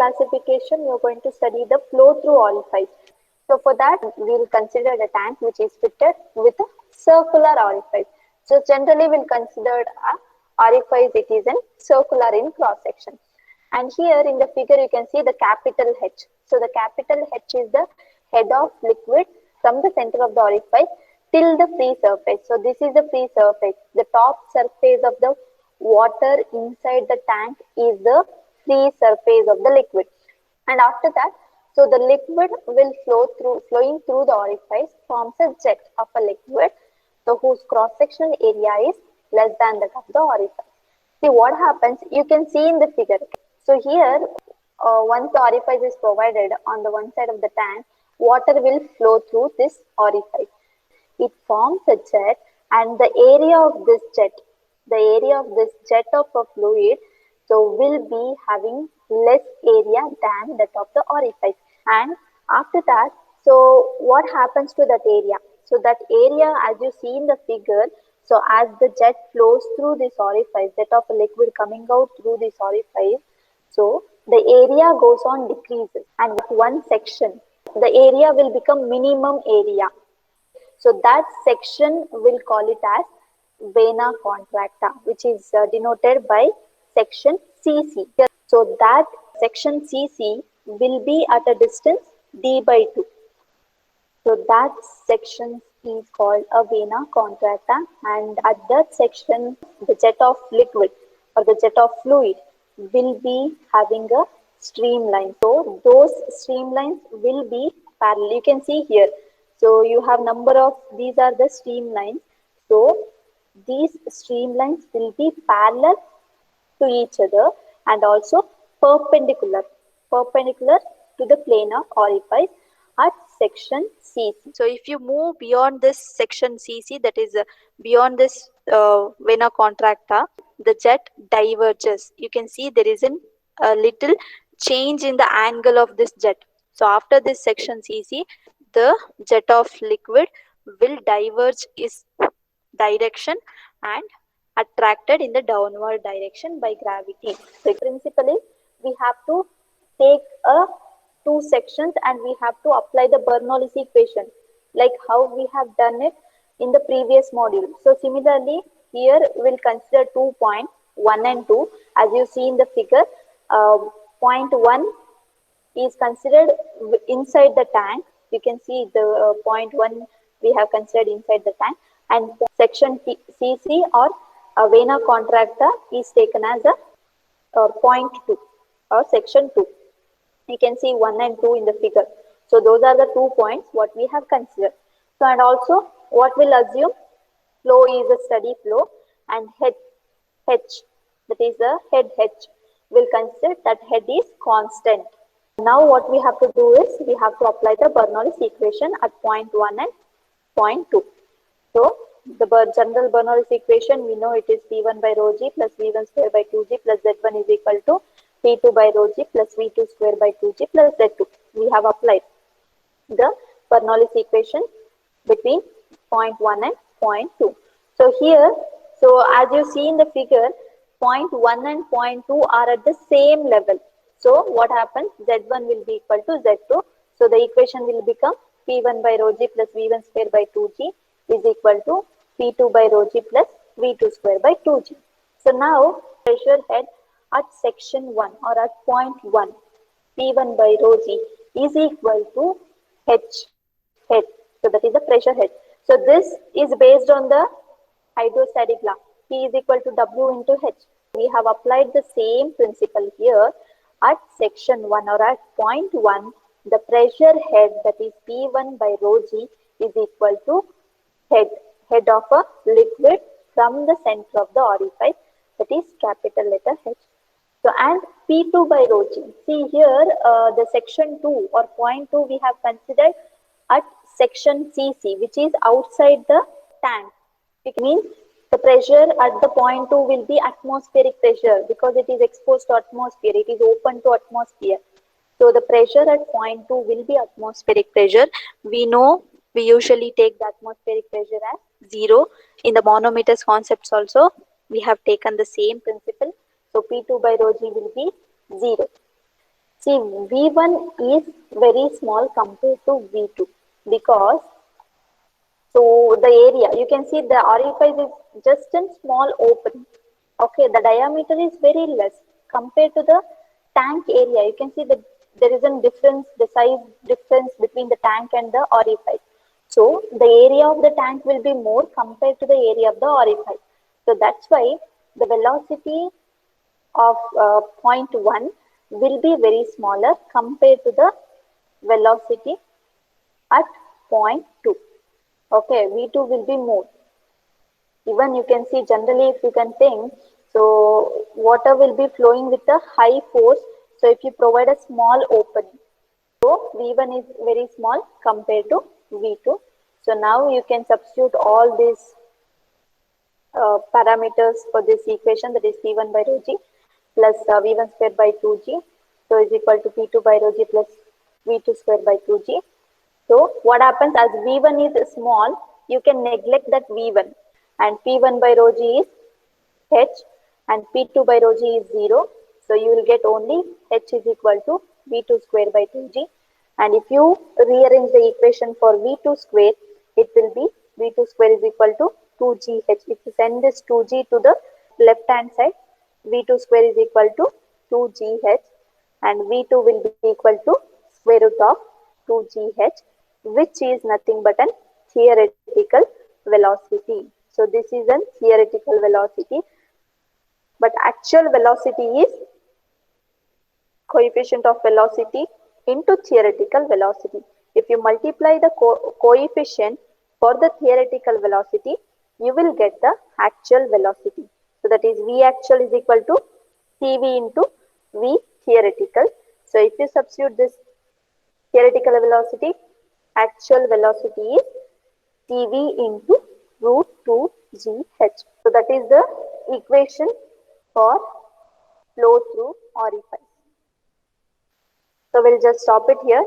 classification, we are going to study the flow through orifice. So for that, we will consider the tank which is fitted with a circular orifice. So generally, we'll consider a orifice, it is in circular in cross section. And here in the figure, you can see the capital H. So the capital H is the head of liquid from the center of the orifice till the free surface. So this is the free surface. The top surface of the water inside the tank is the free surface of the liquid. And after that, so the liquid will flowing through the orifice forms a jet of a liquid, so whose cross-sectional area is less than that of the orifice. See what happens, you can see in the figure. So here, once the orifice is provided on the one side of the tank, water will flow through this orifice. It forms a jet, and the area of this jet of a fluid, so will be having less area than that of the orifice. And after that, so what happens to that area? So that area, as you see in the figure, so as the jet flows through this orifice, jet of a liquid coming out through this orifice, so the area goes on decreases, and at one section, the area will become minimum area. So that section we'll call it as vena contracta, which is denoted by section CC. So that section CC will be at a distance d by 2. So that section is called a vena contracta, and at that section, the jet of liquid or the jet of fluid will be having a streamline. So those streamlines will be parallel. You can see here. So you have number of, these are the streamlines. So these streamlines will be parallel to each other and also perpendicular to the plane of orifice at section CC. So if you move beyond this section CC, that is beyond this vena contracta, the jet diverges. You can see there is a little change in the angle of this jet. So after this section CC, the jet of liquid will diverge its direction and attracted in the downward direction by gravity. So principally, we have to take two sections and we have to apply the Bernoulli's equation, like how we have done it in the previous module. So similarly, here we'll consider 2 points, 1 and 2. As you see in the figure, point 1 is considered inside the tank. You can see the point 1 we have considered inside the tank, and section CC or vena contracta is taken as a point 2 or section 2. You can see 1 and 2 in the figure. So those are the 2 points what we have considered. So and also what we'll assume, flow is a steady flow, and head H, that is the head H, will consider that head is constant. Now what we have to do is we have to apply the Bernoulli's equation at point 1 and point 2. So the general Bernoulli's equation, we know it is P1 by rho g plus V1 square by 2g plus Z1 is equal to P2 by rho g plus V2 square by 2g plus Z2. We have applied the Bernoulli's equation between point 1 and point 2. So here, so as you see in the figure, point 1 and point 2 are at the same level. So what happens? Z1 will be equal to Z2. So the equation will become P1 by rho g plus V1 square by 2g is equal to P2 by rho g plus V2 square by 2g. So now pressure head at section 1 or at point 1, P1 by rho g is equal to H head. So that is the pressure head. So this is based on the hydrostatic law. P is equal to W into H. We have applied the same principle here at section 1 or at point 1. The pressure head, that is P1 by rho g, is equal to head of a liquid from the center of the orifice, that is capital letter H. So and P2 by rho g. See here the section 2 or point 2 we have considered at section CC, which is outside the tank. It means the pressure at the point 2 will be atmospheric pressure because it is exposed to atmosphere. It is open to atmosphere. So the pressure at point 2 will be atmospheric pressure. We know we usually take the atmospheric pressure as 0. In the manometers concepts also, we have taken the same principle. So P2 by rho g will be 0. See, V1 is very small compared to V2 because so the area you can see the orifice is just a small opening. Okay, the diameter is very less compared to the tank area. You can see that there is a difference, the size difference between the tank and the orifice. So the area of the tank will be more compared to the area of the orifice. So that's why the velocity of point 1 will be very smaller compared to the velocity at point 2. Okay, V2 will be more. Even you can see generally if you can think, so water will be flowing with a high force. So if you provide a small opening, so V1 is very small compared to V2. So now you can substitute all these parameters for this equation, that is P1 by rho g plus V1 square by 2g. So is equal to P2 by rho g plus V2 square by 2g. So what happens as V1 is small, you can neglect that V1 and P1 by rho g is h and P2 by rho g is 0. So you will get only h is equal to V2 square by 2g. And if you rearrange the equation for V2 square, it will be V2 square is equal to 2gh. If you send this 2g to the left hand side, V2 square is equal to 2gh and V2 will be equal to square root of 2gh, which is nothing but an theoretical velocity. So this is a theoretical velocity, but actual velocity is coefficient of velocity into theoretical velocity. If you multiply the coefficient for the theoretical velocity, you will get the actual velocity. So that is V actual is equal to CV into V theoretical. So if you substitute this theoretical velocity, actual velocity is CV into root 2gh. So that is the equation for flow through orifice. So we'll just stop it here.